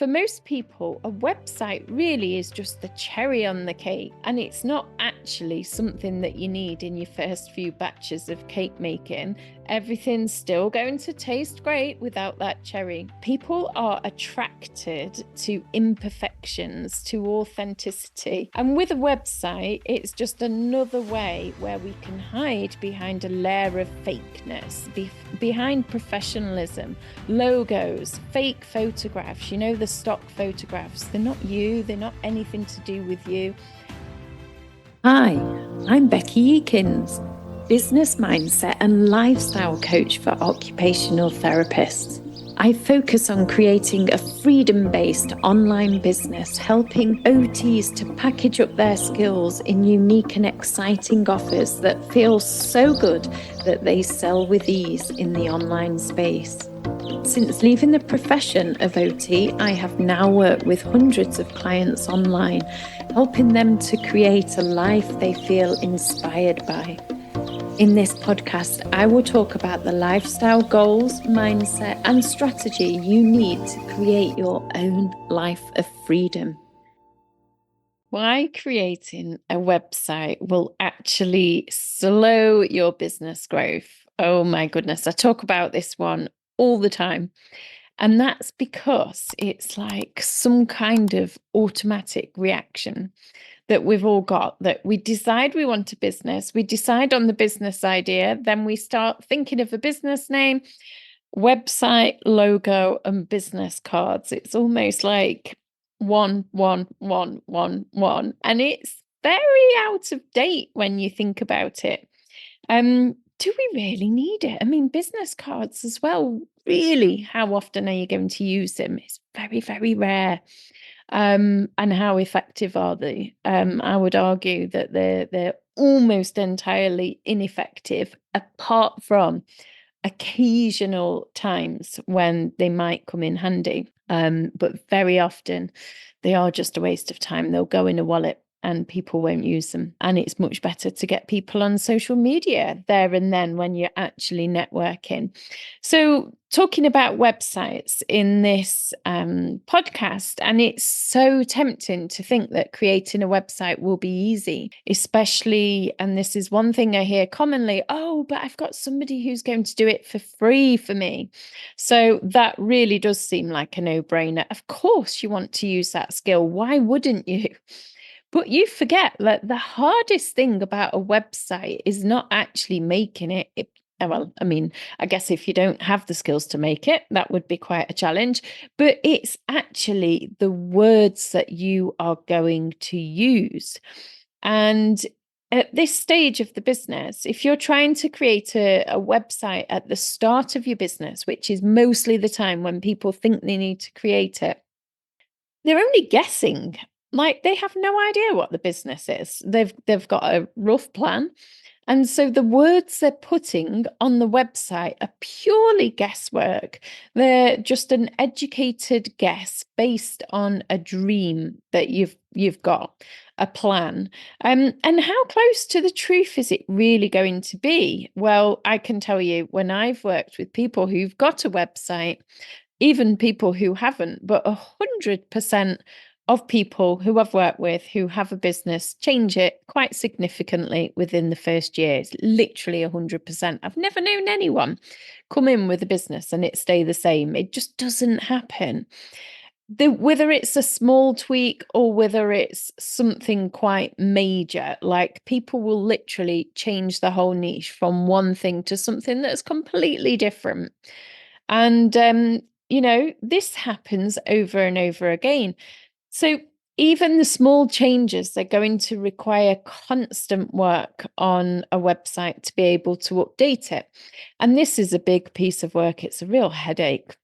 For most people, a website really is just the cherry on the cake, and it's not actually something that you need in your first few batches of cake making. Everything's still going to taste great without that cherry. People are attracted to imperfections, to authenticity. And with a website, it's just another way where we can hide behind a layer of fakeness, behind professionalism, logos, fake photographs, the stock photographs. They're not you, they're not anything to do with you. Hi, I'm Beki Eakins, business mindset and lifestyle coach for occupational therapists. I focus on creating a freedom-based online business, helping OTs to package up their skills in unique and exciting offers that feel so good that they sell with ease in the online space. Since leaving the profession of OT, I have now worked with hundreds of clients online, helping them to create a life they feel inspired by. In this podcast, I will talk about the lifestyle goals, mindset, and strategy you need to create your own life of freedom. Why creating a website will actually slow your business growth. Oh my goodness, I talk about this one all the time. And that's because it's like some kind of automatic reaction that we've all got, that we decide we want a business, we decide on the business idea, then we start thinking of a business name, website, logo, and business cards. It's almost like one. And it's very out of date when you think about it. Do we really need it? I mean, business cards as well, really, how often are you going to use them? It's very, very rare. And how effective are they? I would argue that they're almost entirely ineffective, apart from occasional times when they might come in handy. But very often they are just a waste of time. They'll go in a wallet and people won't use them. And it's much better to get people on social media there and then when you're actually networking. So talking about websites in this podcast, and it's so tempting to think that creating a website will be easy, especially, and this is one thing I hear commonly, oh, but I've got somebody who's going to do it for free for me. So that really does seem like a no-brainer. Of course you want to use that skill. Why wouldn't you? But you forget that the hardest thing about a website is not actually making it. Well, I mean, I guess if you don't have the skills to make it, that would be quite a challenge. But it's actually the words that you are going to use. And at this stage of the business, if you're trying to create a website at the start of your business, which is mostly the time when people think they need to create it, they're only guessing. Like, they have no idea what the business is. They've got a rough plan. And so the words they're putting on the website are purely guesswork. They're just an educated guess based on a dream that you've got, a plan. And how close to the truth is it really going to be? Well, I can tell you, when I've worked with people who've got a website, even people who haven't, but 100% of people who I've worked with who have a business change it quite significantly within the first year. It's literally 100%. I've never known anyone come in with a business and it stay the same. It just doesn't happen. Whether it's a small tweak or whether it's something quite major, like people will literally change the whole niche from one thing to something that's completely different. And, this happens over and over again. So even the small changes, they're going to require constant work on a website to be able to update it. And this is a big piece of work. It's a real headache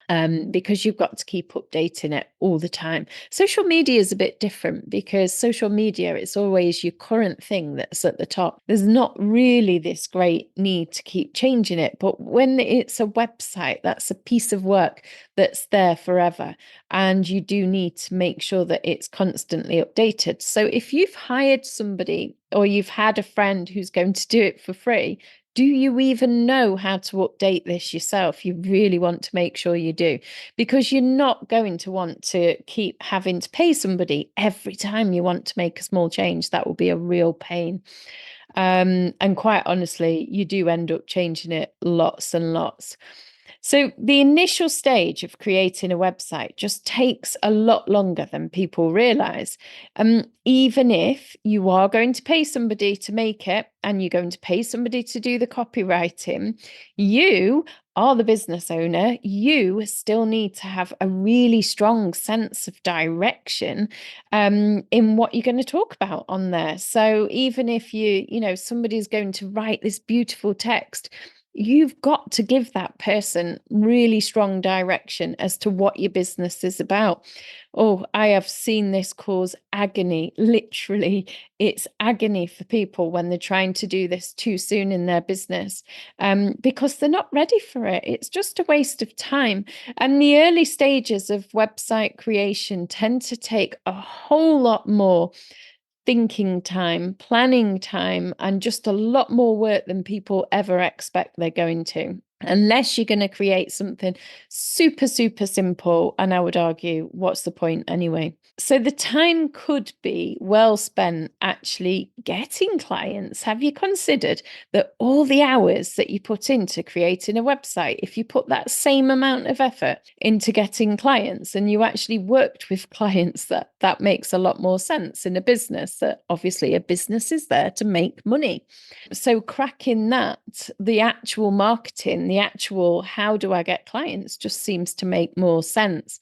because you've got to keep updating it all the time. Social media is a bit different because social media, it's always your current thing that's at the top. There's not really this great need to keep changing it. But when it's a website, that's a piece of work that's there forever. And you do need to make sure that it's constantly updated. So if you've hired somebody or you've had a friend who's going to do it for free, Do you even know how to update this yourself? You really want to make sure you do, because you're not going to want to keep having to pay somebody every time you want to make a small change. That will be a real pain. And quite honestly, you do end up changing it lots and lots. So the initial stage of creating a website just takes a lot longer than people realize. Even if you are going to pay somebody to make it and you're going to pay somebody to do the copywriting, you are the business owner. You still need to have a really strong sense of direction in what you're going to talk about on there. So even if somebody's going to write this beautiful text, you've got to give that person really strong direction as to what your business is about. Oh, I have seen this cause agony. Literally, it's agony for people when they're trying to do this too soon in their business because they're not ready for it. It's just a waste of time. And the early stages of website creation tend to take a whole lot more thinking time, planning time, and just a lot more work than people ever expect they're going to. Unless you're going to create something super, super simple. And I would argue, what's the point anyway? So the time could be well spent actually getting clients. Have you considered that all the hours that you put into creating a website, if you put that same amount of effort into getting clients and you actually worked with clients, that makes a lot more sense in a business, that obviously a business is there to make money. So cracking that, the actual marketing, the actual how do I get clients just seems to make more sense.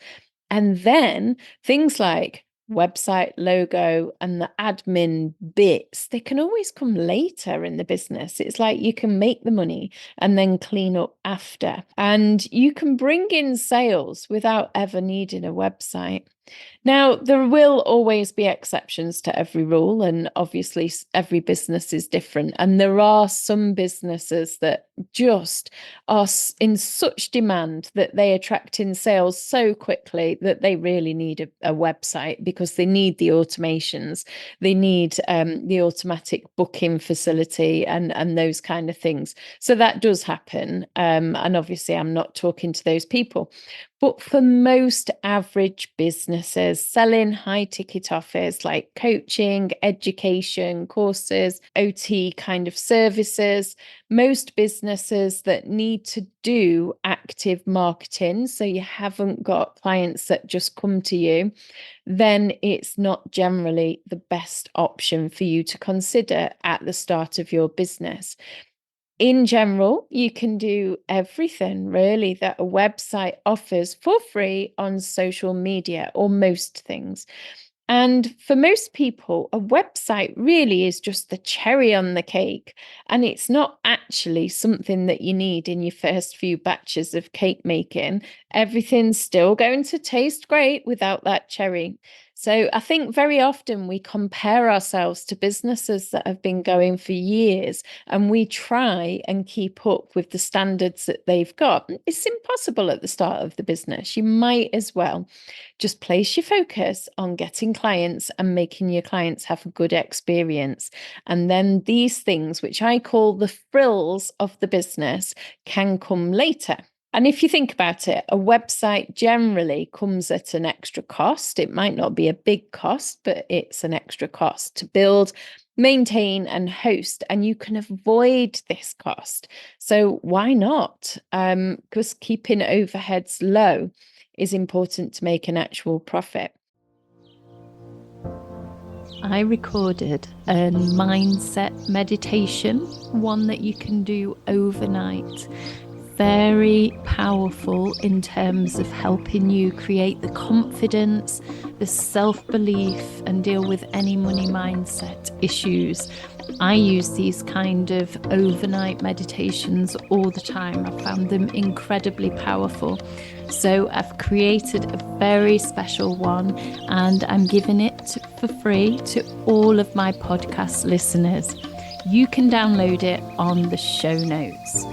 And then things like website logo and the admin bits, they can always come later in the business. It's like you can make the money and then clean up after. And you can bring in sales without ever needing a website. Now, there will always be exceptions to every rule, and obviously every business is different. And there are some businesses that just are in such demand that they attract in sales so quickly that they really need a website, because they need the automations, they need the automatic booking facility and those kind of things. So that does happen. And obviously, I'm not talking to those people. But for most average businesses selling high ticket offers like coaching, education, courses, OT kind of services, most businesses that need to do active marketing, so you haven't got clients that just come to you, then it's not generally the best option for you to consider at the start of your business. In general, you can do everything really that a website offers for free on social media, or most things. And for most people, a website really is just the cherry on the cake. And it's not actually something that you need in your first few batches of cake making. Everything's still going to taste great without that cherry. So I think very often we compare ourselves to businesses that have been going for years, and we try and keep up with the standards that they've got. It's impossible at the start of the business. You might as well just place your focus on getting clients and making your clients have a good experience. And then these things, which I call the frills of the business, can come later. And if you think about it, a website generally comes at an extra cost. It might not be a big cost, but it's an extra cost to build, maintain, and host. And you can avoid this cost. So why not? Because keeping overheads low is important to make an actual profit. I recorded a mindset meditation, one that you can do overnight. Very powerful in terms of helping you create the confidence, the self-belief, and deal with any money mindset issues. I use these kind of overnight meditations all the time. I found them incredibly powerful. So I've created a very special one, and I'm giving it for free to all of my podcast listeners. You can download it on the show notes.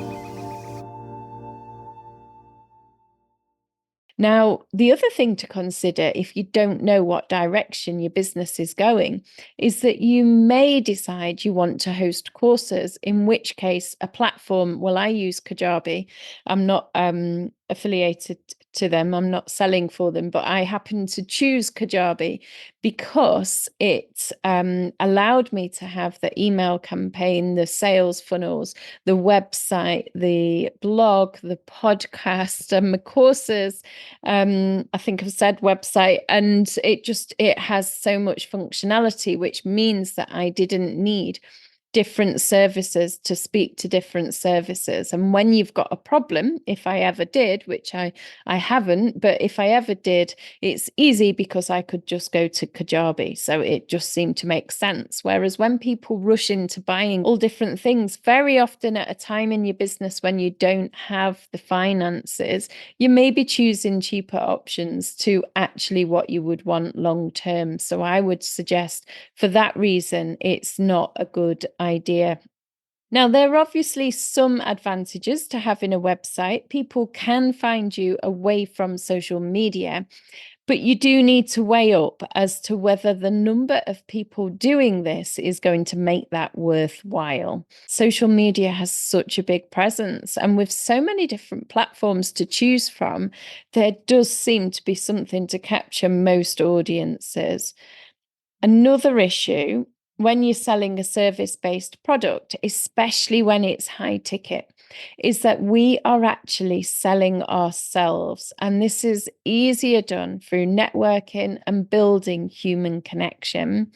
Now, the other thing to consider if you don't know what direction your business is going is that you may decide you want to host courses, in which case a platform, well, I use Kajabi. I'm not affiliated to them. I'm not selling for them, but I happen to choose Kajabi because it allowed me to have the email campaign, the sales funnels, the website, the blog, the podcast, and the courses. I think I've said website, and it has so much functionality, which means that I didn't need different services to speak to different services. And when you've got a problem, if I ever did, which I haven't, but if I ever did, it's easy because I could just go to Kajabi. So it just seemed to make sense. Whereas when people rush into buying all different things, very often at a time in your business when you don't have the finances, you may be choosing cheaper options to actually what you would want long term. So I would suggest for that reason, it's not a good idea. Now, there are obviously some advantages to having a website. People can find you away from social media, but you do need to weigh up as to whether the number of people doing this is going to make that worthwhile. Social media has such a big presence, and with so many different platforms to choose from, there does seem to be something to capture most audiences. Another issue when you're selling a service-based product, especially when it's high ticket, is that we are actually selling ourselves. And this is easier done through networking and building human connection.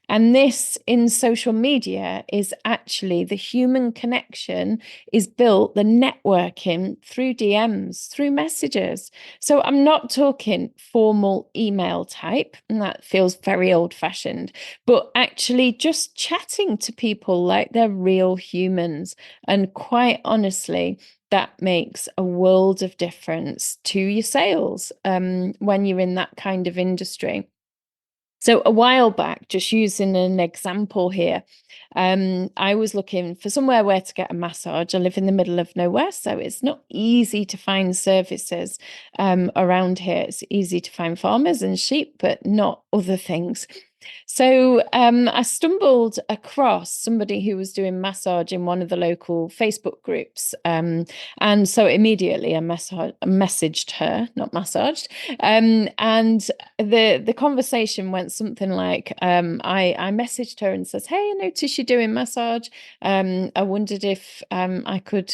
And this in social media is actually the human connection is built, the networking through DMs, through messages. So I'm not talking formal email type, and that feels very old fashioned, but actually just chatting to people like they're real humans. And quite honestly, that makes a world of difference to your sales when you're in that kind of industry. So a while back, just using an example here, I was looking for somewhere where to get a massage. I live in the middle of nowhere, so it's not easy to find services around here. It's easy to find farmers and sheep, but not other things. So I stumbled across somebody who was doing massage in one of the local Facebook groups. And so immediately I messaged her, not massaged. And the conversation went something like, I messaged her and says, hey, I noticed you're doing massage. I wondered if I could,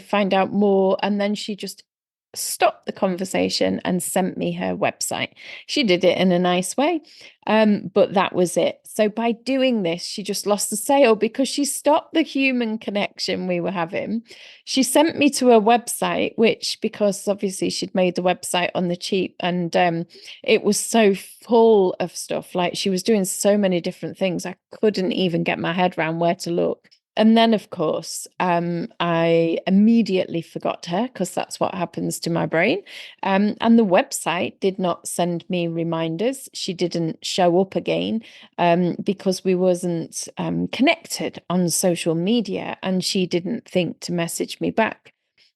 find out more. And then she just stopped the conversation and sent me her website. She did it in a nice way, but that was it. So by doing this, she just lost the sale because she stopped the human connection we were having. She sent me to a website, which, because obviously she'd made the website on the cheap, and it was so full of stuff. Like, she was doing so many different things, I couldn't even get my head around where to look. And then, of course, I immediately forgot her, because that's what happens to my brain. And the website did not send me reminders. She didn't show up again because we wasn't connected on social media, and she didn't think to message me back.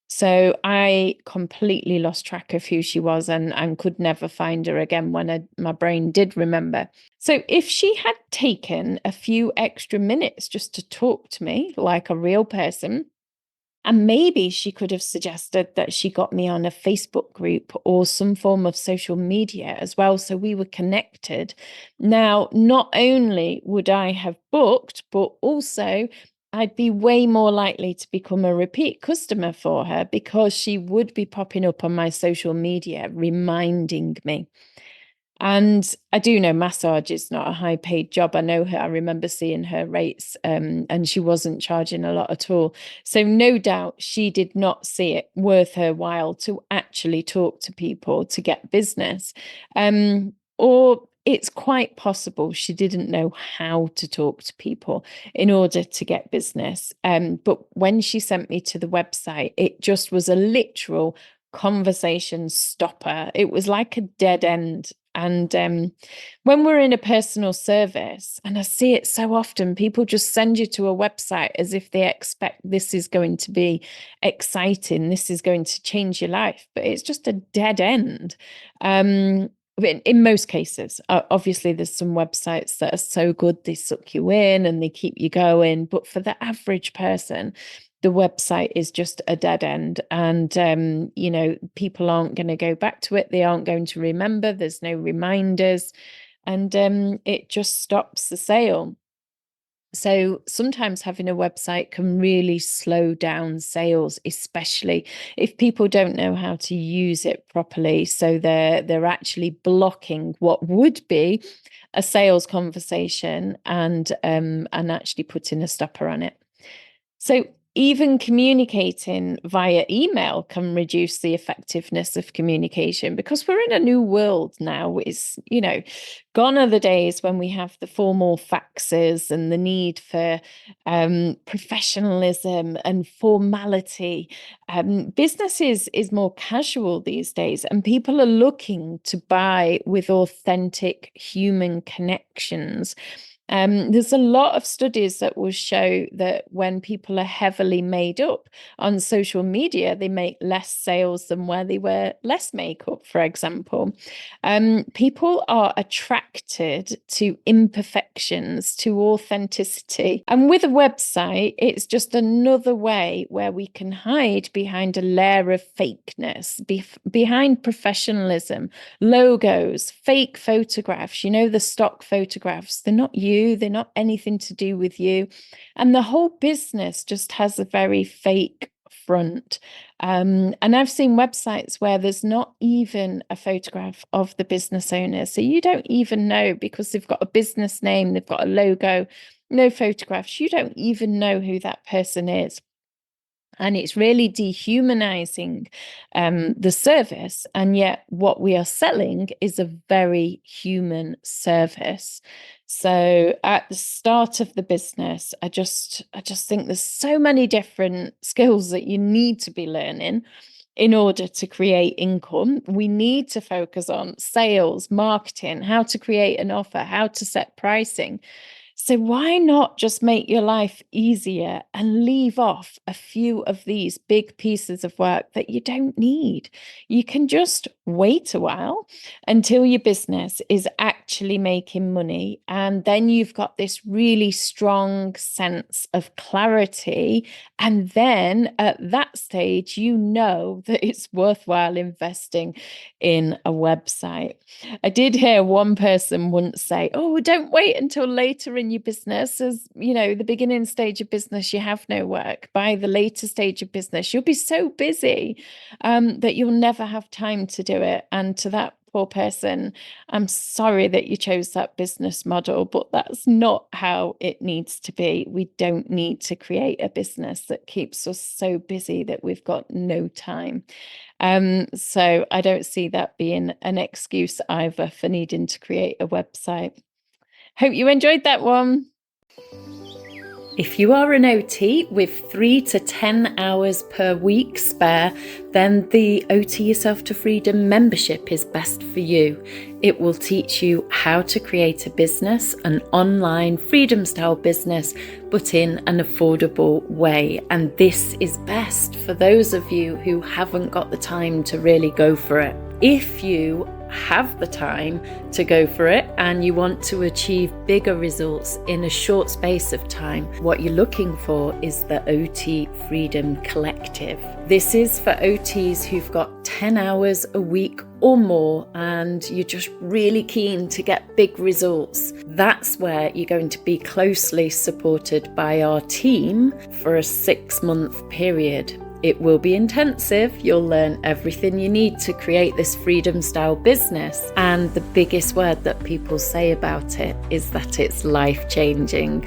So I completely lost track of who she was and could never find her again when my brain did remember. So if she had taken a few extra minutes just to talk to me like a real person, and maybe she could have suggested that she got me on a Facebook group or some form of social media as well, so we were connected. Now, not only would I have booked, but also I'd be way more likely to become a repeat customer for her, because she would be popping up on my social media reminding me. And I do know massage is not a high paid job. I know her, I remember seeing her rates, and she wasn't charging a lot at all. So no doubt she did not see it worth her while to actually talk to people to get business. Or it's quite possible she didn't know how to talk to people in order to get business. But when she sent me to the website, it just was a literal conversation stopper. It was like a dead end And when we're in a personal service, and I see it so often, people just send you to a website as if they expect this is going to be exciting, this is going to change your life, but it's just a dead end. In most cases, obviously, there's some websites that are so good, they suck you in and they keep you going. But for the average person, the website is just a dead end. And, people aren't going to go back to it. They aren't going to remember. There's no reminders. And it just stops the sale. So sometimes having a website can really slow down sales, especially if people don't know how to use it properly. So they're actually blocking what would be a sales conversation and actually putting a stopper on it. So even communicating via email can reduce the effectiveness of communication, because we're in a new world now. It's, gone are the days when we have the formal faxes and the need for professionalism and formality. Business is more casual these days, and people are looking to buy with authentic human connections. There's a lot of studies that will show that when people are heavily made up on social media, they make less sales than where they wear less makeup, for example. People are attracted to imperfections, to authenticity. And with a website, it's just another way where we can hide behind a layer of fakeness, behind professionalism, logos, fake photographs, the stock photographs. They're not you. They're not anything to do with you. And the whole business just has a very fake front. And I've seen websites where there's not even a photograph of the business owner. So you don't even know, because they've got a business name, they've got a logo, no photographs. You don't even know who that person is. And it's really dehumanizing the service. And yet what we are selling is a very human service. So at the start of the business, I just think there's so many different skills that you need to be learning in order to create income. We need to focus on sales, marketing, how to create an offer, how to set pricing. So why not just make your life easier and leave off a few of these big pieces of work that you don't need? You can just wait a while until your business is actually making money. And then you've got this really strong sense of clarity. And then at that stage, you know that it's worthwhile investing in a website. I did hear one person once say, "Oh, don't wait until later in your business. As the beginning stage of business, you have no work. By the later stage of business, you'll be so busy that you'll never have time to do it." And to that poor person, I'm sorry that you chose that business model, but that's not how it needs to be. We don't need to create a business that keeps us so busy that we've got no time. So I don't see that being an excuse either for needing to create a website. Hope you enjoyed that one. If you are an OT with 3 to 10 hours per week spare, then the OT Yourself to Freedom membership is best for you. It will teach you how to create a business, an online freedom style business, but in an affordable way. And this is best for those of you who haven't got the time to really go for it. If you have the time to go for it and you want to achieve bigger results in a short space of time, what you're looking for is the OT Freedom Collective. This is for OTs who've got 10 hours a week or more and you're just really keen to get big results. That's where you're going to be closely supported by our team for a 6-month period. It will be intensive. You'll learn everything you need to create this freedom style business. And the biggest word that people say about it is that it's life-changing.